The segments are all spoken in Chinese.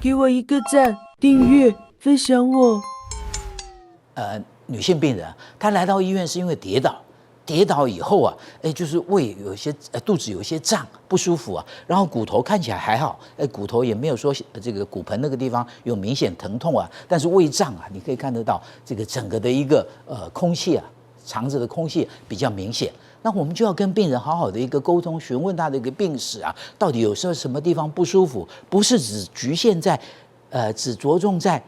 给我一个赞、订阅、分享我。女性病人她来到医院是因为跌倒以后啊，就是胃有一些肚子有一些胀不舒服啊，然后骨头看起来还好，骨头也没有说这个骨盆那个地方有明显疼痛啊，但是胃胀啊，你可以看得到这个整个的一个空气啊，肠子的空气比较明显。那我们就要跟病人好好的一个沟通，询问他的一个病史啊，到底有什么地方不舒服，不是只局限在只着重在。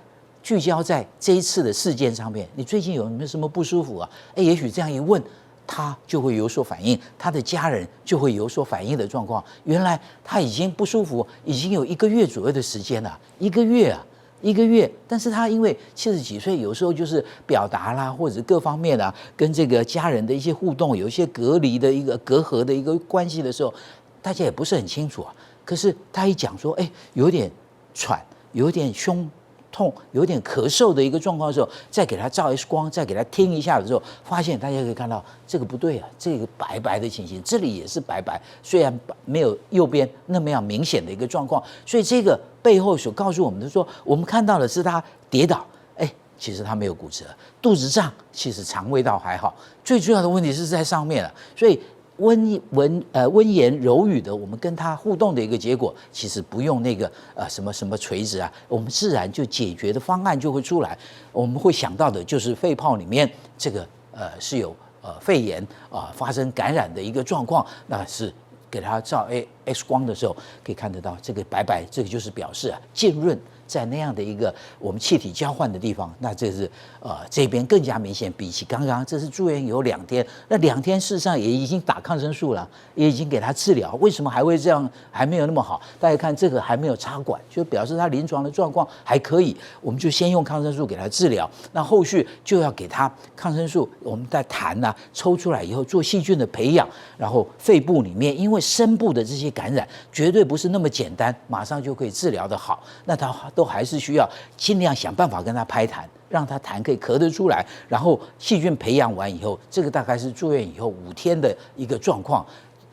聚焦在这一次的事件上面，你最近有没有什么不舒服啊？也许这样一问，他就会有所反应，他的家人就会有所反应的状况。原来他已经不舒服，已经有1个月左右的时间了，1个月啊，1个月。但是他因为70几岁，有时候就是表达啦，或者各方面啊，跟这个家人的一些互动，有一些隔离的一个隔阂的一个关系的时候，大家也不是很清楚啊。可是他一讲说，有点喘，有点胸痛，有点咳嗽的一个状况的时候，再给他照 X 光，再给他听一下的时候，发现大家可以看到这个不对啊，这个白白的情形，这里也是白白，虽然没有右边那么样明显的一个状况，所以这个背后所告诉我们的说，我们看到的是他跌倒，其实他没有骨折，肚子胀，其实肠胃道还好，最重要的问题是在上面了，所以。温言柔语的，我们跟他互动的一个结果，其实不用那个什么锤子啊，我们自然就解决的方案就会出来。我们会想到的就是肺泡里面这个是有肺炎发生感染的一个状况，那是给他照X 光的时候可以看得到这个白白，这个就是表示浸润。在那样的一个我们气体交换的地方，那这是这边更加明显，比起刚刚这是住院有2天，那2天事实上也已经打抗生素了，也已经给他治疗，为什么还会这样还没有那么好？大家看这个还没有插管，就表示他临床的状况还可以，我们就先用抗生素给他治疗，那后续就要给他抗生素，我们在痰啊抽出来以后做细菌的培养，然后肺部里面因为深部的这些感染绝对不是那么简单，马上就可以治疗的好，那他都还是需要尽量想办法跟他拍痰，让他痰可以咳得出来，然后细菌培养完以后，这个大概是住院以后5天的一个状况。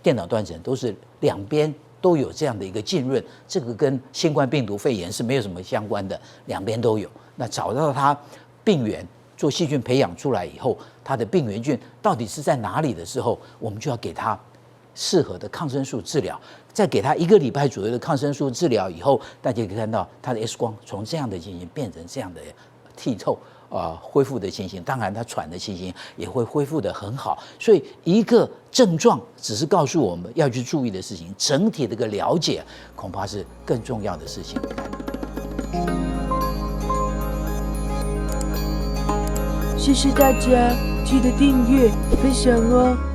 电脑断层都是两边都有这样的一个浸润，这个跟新冠病毒肺炎是没有什么相关的，两边都有。那找到他病源，做细菌培养出来以后，他的病原菌到底是在哪里的时候，我们就要给他适合的抗生素治疗。再给他1个礼拜左右的抗生素治疗以后，大家可以看到他的 X 光从这样的情形变成这样的剔透恢复的情形，当然他喘的情形也会恢复得很好。所以一个症状只是告诉我们要去注意的事情，整体的一个了解恐怕是更重要的事情。谢谢大家，记得订阅、分享哦。